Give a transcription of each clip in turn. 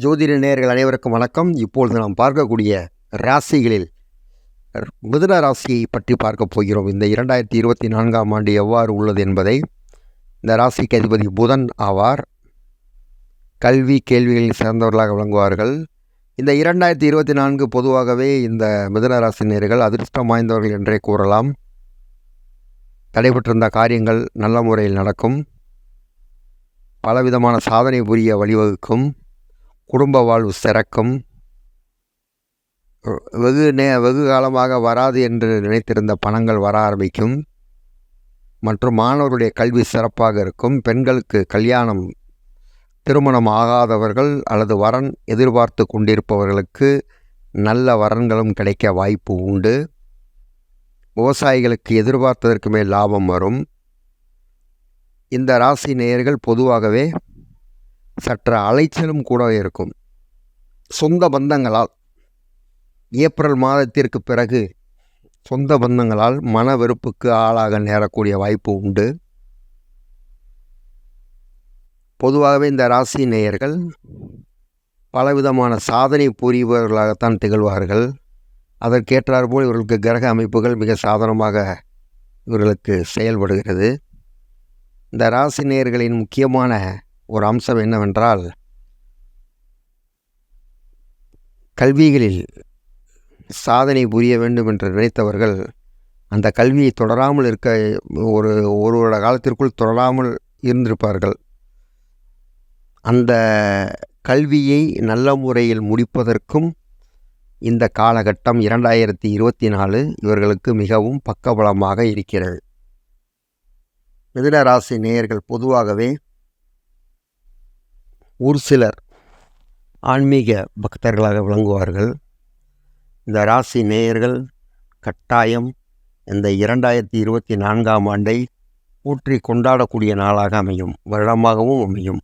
ஜோதிட நேயர்கள் அனைவருக்கும் வணக்கம். இப்பொழுது நாம் பார்க்கக்கூடிய ராசிகளில் மிதுன ராசியை பற்றி பார்க்க போகிறோம். இந்த 2024ஆம் ஆண்டு எவ்வாறு உள்ளது என்பதை. இந்த ராசிக்கு அதிபதி புதன் ஆவார். கல்வி கேள்விகளில் சிறந்தவர்களாக விளங்குவார்கள். இந்த 2024 பொதுவாகவே இந்த மிதுன ராசி நேயர்கள் அதிர்ஷ்டம் வாய்ந்தவர்கள் என்றே கூறலாம். தடைபட்டிருந்த காரியங்கள் நல்ல முறையில் நடக்கும். பலவிதமான சாதனை புரிய வழிவகுக்கும். குடும்ப வாழ்வு சிறக்கும். வெகு காலமாக வராது என்று நினைத்திருந்த பணங்கள் வர ஆரம்பிக்கும். மற்றும் மாணவர்களுடைய கல்வி சிறப்பாக இருக்கும். பெண்களுக்கு கல்யாணம், திருமணம் ஆகாதவர்கள் அல்லது வரன் எதிர்பார்த்து கொண்டிருப்பவர்களுக்கு நல்ல வரன்களும் கிடைக்க வாய்ப்பு உண்டு. விவசாயிகளுக்கு எதிர்பார்த்ததற்கு மேல் லாபம் வரும். இந்த ராசி நேயர்கள் பொதுவாகவே சற்று அலைச்சலும் கூட இருக்கும். சொந்த பந்தங்களால் ஏப்ரல் மாதத்திற்கு பிறகு சொந்த பந்தங்களால் மன வெறுப்புக்கு ஆளாக நேரக்கூடிய வாய்ப்பு உண்டு. பொதுவாகவே இந்த ராசி நேயர்கள் பலவிதமான சாதனை புரிபவர்களாகத்தான் திகழ்வார்கள். அதற்கேற்றாற்போல் இவர்களுக்கு கிரக அமைப்புகள் மிக சாதனமாக இவர்களுக்கு செயல்படுகிறது. இந்த ராசி நேயர்களின் முக்கியமான ஒரு அம்சம் என்னவென்றால், கல்விகளில் சாதனை புரிய வேண்டும் என்று நினைத்தவர்கள் அந்த கல்வியை தொடராமல் இருக்க ஒரு வருட காலத்திற்குள் தொடராமல் இருந்திருப்பார்கள். அந்த கல்வியை நல்ல முறையில் முடிப்பதற்கும் இந்த காலகட்டம் 2024 இவர்களுக்கு மிகவும் பக்கபலமாக இருக்கிறது. மிதுன ராசி நேயர்கள் பொதுவாகவே ஒரு சிலர் ஆன்மீக பக்தர்களாக விளங்குவார்கள். இந்த ராசி நேயர்கள் கட்டாயம் இந்த 2024ஆம் ஆண்டை போற்றி கொண்டாடக்கூடிய நாளாக அமையும், வருடமாகவும் அமையும்.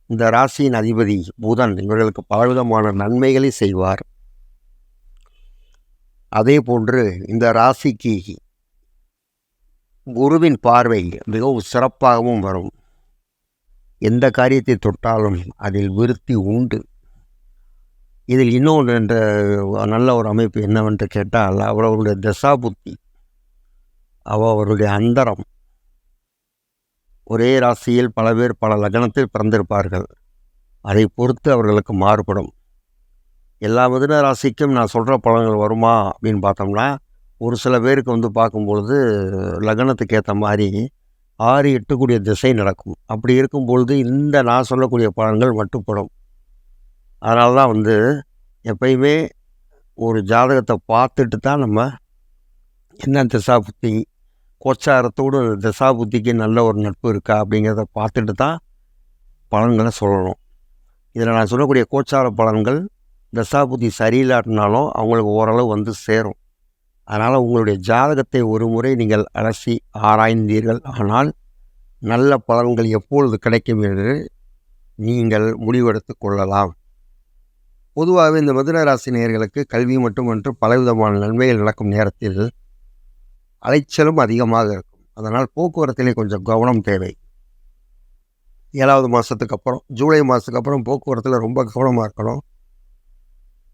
இந்த ராசியின் அதிபதி புதன் இவர்களுக்கு பலவிதமான நன்மைகளை செய்வார். அதே போன்று இந்த ராசிக்கு குருவின் பார்வை மிகவும் சிறப்பாகவும் வரும். எந்த காரியத்தை தொட்டாலும் அதில் விருத்தி உண்டு. இதில் இன்னொன்று என்ற நல்ல ஒரு அமைப்பு என்னவென்று கேட்டால், அவர்களுடைய தசாபுத்தி, அவருடைய அந்தரம். ஒரே ராசியில் பல பேர் பல லக்னத்தில் பிறந்திருப்பார்கள். அதை பொறுத்து அவர்களுக்கு மாறுபடும். எல்லா மிதுன ராசிக்கும் நான் சொல்கிற பலன்கள் வருமா அப்படின்னு பார்த்தோம்னா, ஒரு சில பேருக்கு பார்க்கும்பொழுது லக்னத்துக்கு ஏற்ற மாதிரி 6-8 கூடிய திசை நடக்கும். அப்படி இருக்கும்பொழுது இந்த நான் சொல்லக்கூடிய பலன்கள் மட்டுப்படும். அதனால தான் எப்பயுமே ஒரு ஜாதகத்தை பார்த்துட்டு தான் நம்ம என்ன திசாபுத்தி, கோச்சாரத்தோடு திசாபுத்திக்கு நல்ல ஒரு நட்பு இருக்கா அப்படிங்கிறத பார்த்துட்டு தான் பலன்களை சொல்லணும். இதில் நான் சொல்லக்கூடிய கோச்சார பலன்கள் தசாபுத்தி சரியில்லாட்டினாலும் அவங்களுக்கு ஓரளவு சேரும். அதனால் உங்களுடைய ஜாதகத்தை ஒரு முறை நீங்கள் அலசி ஆராய்ந்தீர்கள் ஆனால் நல்ல பலன்கள் எப்பொழுது கிடைக்கும் என்று நீங்கள் முடிவெடுத்து கொள்ளலாம். பொதுவாகவே இந்த மிதுன ராசி நேயர்களுக்கு கல்வி மட்டுமன்று பலவிதமான நன்மைகள் நடக்கும் நேரத்தில் அலைச்சலும் அதிகமாக இருக்கும். அதனால் போக்குவரத்திலே கொஞ்சம் கவனம் தேவை. 7வது மாதத்துக்கு அப்புறம், ஜூலை மாதத்துக்கு அப்புறம் போக்குவரத்தில் ரொம்ப கவனமாக இருக்கணும்.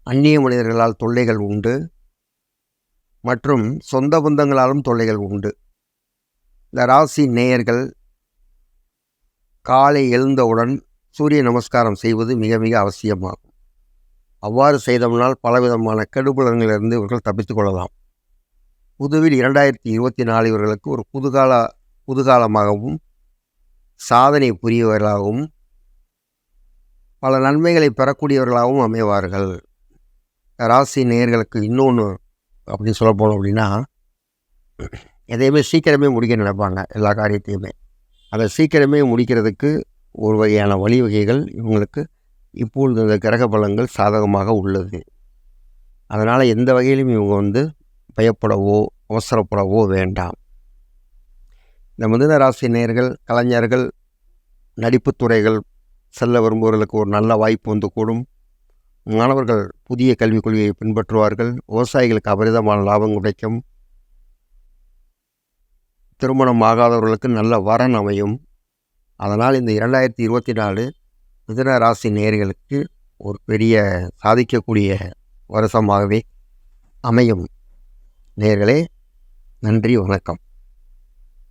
அந்நிய மனிதர்களால் தொல்லைகள் உண்டு மற்றும் சொந்த பந்தங்களாலும் தொல்லைகள் உண்டு. இந்த ராசி நேயர்கள் காலை எழுந்தவுடன் சூரிய நமஸ்காரம் செய்வது மிக மிக அவசியமாகும். அவ்வாறு செய்தோம்னால் பலவிதமான கெடுபலன்களிலிருந்து இவர்கள் தப்பித்து கொள்ளலாம். புதுவில் 2024 இவர்களுக்கு ஒரு புதுகாலமாகவும் சாதனை புரியவர்களாகவும் பல நன்மைகளை பெறக்கூடியவர்களாகவும் அமைவார்கள். ராசி நேயர்களுக்கு இன்னொன்று அப்படின்னு சொல்ல போனோம் அப்படின்னா, எதையுமே சீக்கிரமே முடிக்க நினைப்பாங்க. எல்லா காரியத்தையுமே அதை சீக்கிரமே முடிக்கிறதுக்கு ஒரு வகையான வழிவகைகள் இவங்களுக்கு இப்பொழுது இந்த கிரக பலங்கள் சாதகமாக உள்ளது. அதனால் எந்த வகையிலும் இவங்க பயப்படவோ அவசரப்படவோ வேண்டாம். இந்த மிதுன ராசி நேயர்கள் கலைஞர்கள், நடிப்புத் துறைகள் செல்ல விரும்புவர்களுக்கு ஒரு நல்ல வாய்ப்பு கூடும். மாணவர்கள் புதிய கல்விக் கொள்கையை பின்பற்றுவார்கள். விவசாயிகளுக்கு அபரிதமான லாபம் கிடைக்கும். திருமணம் ஆகாதவர்களுக்கு நல்ல வரன் அமையும். அதனால் இந்த 2024 மிதுன ராசி நேயர்களுக்கு ஒரு பெரிய சாதிக்கக்கூடிய வருஷமாகவே அமையும். நேயர்களே, நன்றி, வணக்கம்.